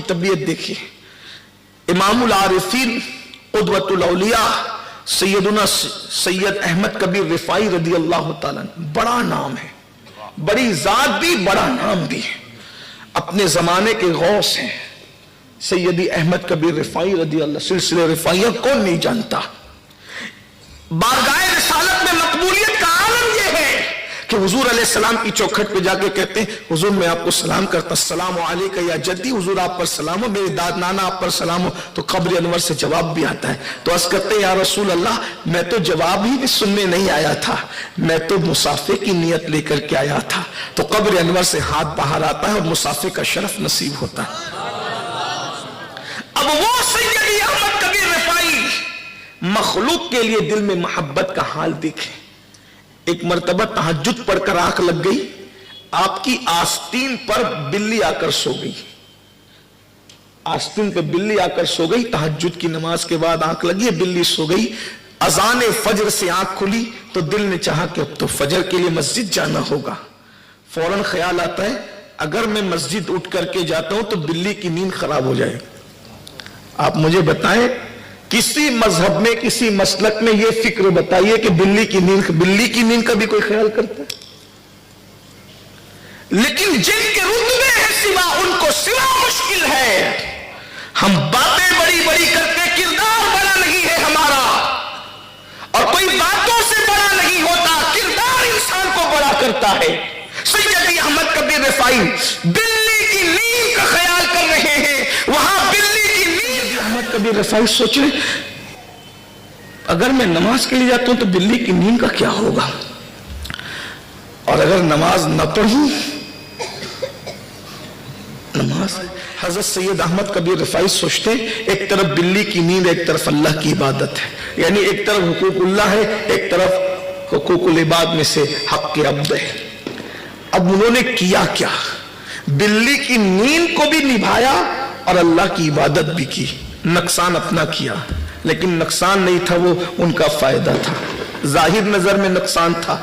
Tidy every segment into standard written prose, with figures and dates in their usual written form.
तबीयत देखिए। इमामुल आरिफीन क़ुदवतुल औलिया सैयदुना सैयद अहमद कबीर रिफाई रदी अल्लाह ताला, बड़ा नाम है, बड़ी जात भी, बड़ा नाम भी है, अपने जमाने के गौस हैं सैयदी अहमद कबीर रिफाई रदी अल्लाह। सिलसिले रिफाइया कौन नहीं जानता। बारगाह रिसालत में मकबूलियत का आलम यह है कि हुजूर अलैहिस्सलाम की चौखट पे जाके कहते हैं, हुजूर मैं आपको सलाम करता, अस्सलामु अलैका या जद्दी, हुजूर आप पर सलाम हो, मेरे दाद नाना आप पर सलाम हो। तो कब्र अनवर से जवाब भी आता है। तो अर्ज़ करते हैं, या रसूल अल्लाह, मैं तो जवाब ही सुनने नहीं आया था, मैं तो मुसाफे की नियत लेकर के आया था। तो कब्र अनवर से हाथ बाहर आता है और मुसाफे का शरफ नसीब होता है। अब वो सैयदी अहमद कबीर रिफाई मखलूक के लिए दिल में मोहब्बत का हाल देखे। एक मर्तबा तहज्जुद पढ़कर आंख लग गई, आपकी आस्तीन पर बिल्ली आकर सो गई। आस्तीन पर बिल्ली आकर सो गई, तहज्जुद की नमाज के बाद आंख लगी, बिल्ली सो गई। अजान फजर से आंख खुली तो दिल ने चाहा कि अब तो फजर के लिए मस्जिद जाना होगा। फौरन ख्याल आता है, अगर मैं मस्जिद उठ करके जाता हूं तो बिल्ली की नींद खराब हो जाएगी। आप मुझे बताएं, किसी मजहब में, किसी मसलक में यह फिक्र बताइए कि बिल्ली की नींद का भी कोई ख्याल करता है? लेकिन जिनके रुतबे है सिवा, उनको सिवा मुश्किल है। हम बातें बड़ी बड़ी करते, किरदार बड़ा नहीं है हमारा, और कोई बातों से बड़ा नहीं होता, किरदार इंसान को बड़ा करता है। सैयदी अहमद कबीर रिफाई बिल्ली की नींद का ख्याल कर रहे हैं, वहां बिल्ली की नींद। अहमद कबीर रिफाई सोच रहे, अगर मैं नमाज के लिए जाता हूं तो बिल्ली की नींद का क्या होगा, और अगर नमाज न पढ़ूं, नमाज। हजरत सैयद अहमद कबीर रिफाई सोचते, एक तरफ बिल्ली की नींद, एक तरफ अल्लाह की इबादत है, यानी एक तरफ हुकूकुल्लाह है, एक तरफ हुकूकुल इबाद में से हक के अब्द है। अब उन्होंने किया क्या, बिल्ली की नींद को भी निभाया और अल्लाह की इबादत भी की। नुकसान अपना किया, लेकिन नुकसान नहीं था, वो उनका फायदा था। जाहिर नजर में नुकसान था।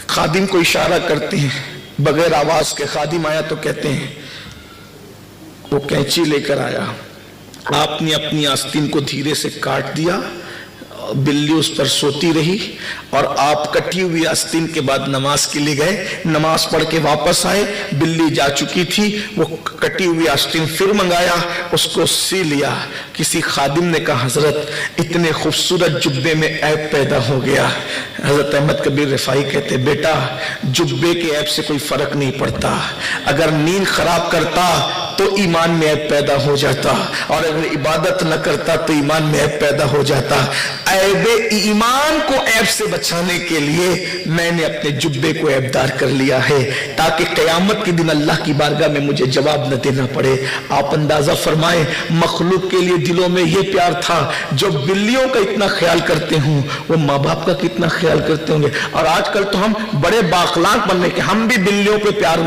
खादिम को इशारा करते हैं, बगैर आवाज के खादिम आया तो कहते हैं, वो कैंची लेकर आया, आपने अपनी आस्तीन को धीरे से काट दिया, बिल्ली उस पर सोती रही, और आप कटी हुई आस्तीन के बाद नमाज के लिए गए। नमाज पढ़ के वापस आए, बिल्ली जा चुकी थी, वो कटी हुई आस्तीन फिर मंगाया, उसको सी लिया। किसी खादिम ने कहा, हजरत इतने खूबसूरत जुब्बे में ऐब पैदा हो गया। हजरत अहमद कबीर रिफाई कहते, बेटा जुब्बे के ऐब से कोई फर्क नहीं पड़ता, अगर नींद खराब करता तो ईमान में ऐब पैदा हो जाता, और अगर इबादत न करता तो ईमान में ऐब पैदा हो जाता। ऐबे ईमान को ऐब से बचाने के लिए मैंने अपने जुब्बे को ऐबदार कर लिया है, ताकि क़यामत के दिन अल्लाह की बारगाह में मुझे जवाब न देना पड़े। आप अंदाजा फरमाएं, मखलूक के लिए दिलों में यह प्यार था। जो बिल्लियों का इतना ख्याल करते हों, वो माँ बाप का कितना ख्याल करते होंगे। और आजकल तो हम बड़े बाखलाक बनने के, हम भी बिल्लियों पे प्यार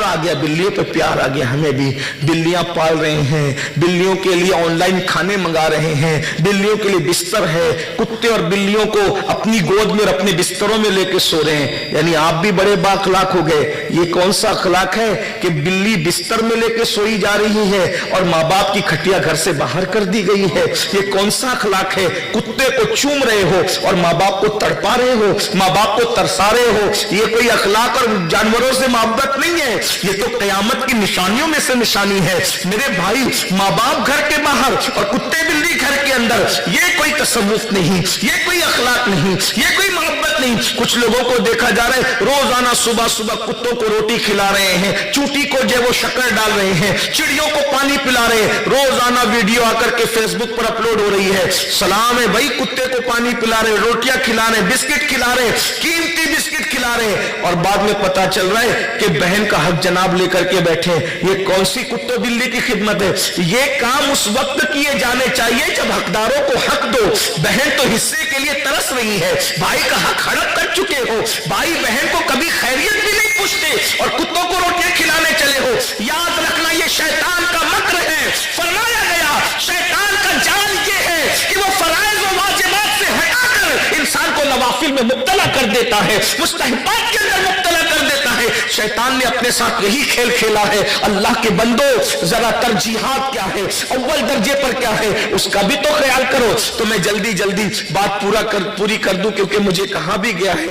आ गया, बिल्लियों पे प्यार आ गया, हमें भी बिल्लियां पाल रहे हैं, बिल्लियों के लिए ऑनलाइन खाने मंगा रहे हैं, बिल्लियों के लिए बिस्तर है, कुत्ते और बिल्लियों को अपनी गोद में और अपने बिस्तरों में लेके सो रहे हैं। यानी आप भी बड़े बाखलाक हो गए। ये कौन सा अखलाक है कि बिल्ली बिस्तर में लेके सोई जा रही है और माँ बाप की खटिया घर से बाहर कर दी गई है? ये कौन सा अखलाक है? कुत्ते को चूम रहे हो और माँ बाप को तड़पा रहे हो, माँ बाप को तरसा रहे हो। ये कोई अखलाक और जानवरों से मोहब्बत नहीं है, ये तो क़यामत की निशानियों में से निशानी है। मेरे भाई, माँ बाप घर के बाहर और कुत्ते बिल्ली घर के अंदर, ये कोई तसव्वुफ नहीं, ये कोई अखलाक नहीं, ये कोई मोहब्बत नहीं। कुछ लोगों को देखा जा रहा है, रोजाना सुबह सुबह कुत्तों को रोटी खिला रहे हैं, चूंटी को जो वो शक्कर डाल रहे हैं, चिड़ियों को पानी पिला रहे हैं, रोजाना वीडियो आकर के फेसबुक पर अपलोड हो रही है। सलाम है भाई, कुत्ते को पानी पिला रहे, रोटियां खिला रहे, बिस्किट खिला रहे, कीमती बिस्किट खिला रहे, और बाद में पता चल रहा है कि बहन का हक जनाब लेकर के बैठे। ये कौन सी कुत्ते बिल्ली की खिदमत है? ये काम उस वक्त किए जाने चाहिए जब हकदारों को हक दो। बहन तो हिस्से के लिए तरस रही है, भाई का हक हड़प कर चुके हो, भाई बहन को कभी खैरियत भी नहीं पूछते और कुत्तों को रोटियां खिलाने चले हो। याद रखना, ये शैतान का मक्र है। फरमाया गया, शैतान का जाल ये है कि वो फराइज और वाजिबात से हटाकर इंसान को नवाफिल में मुब्तला कर देता है, मुस्तहबात के अंदर मुब्तला कर देता ہے शैतान ने अपने साथ यही खेल खेला है। अल्लाह के बंदो जरा तरजीहात क्या है, अव्वल दर्जे पर क्या है, उसका भी तो ख्याल करो। तो मैं जल्दी जल्दी बात पूरी कर दूं क्योंकि मुझे कहा भी गया है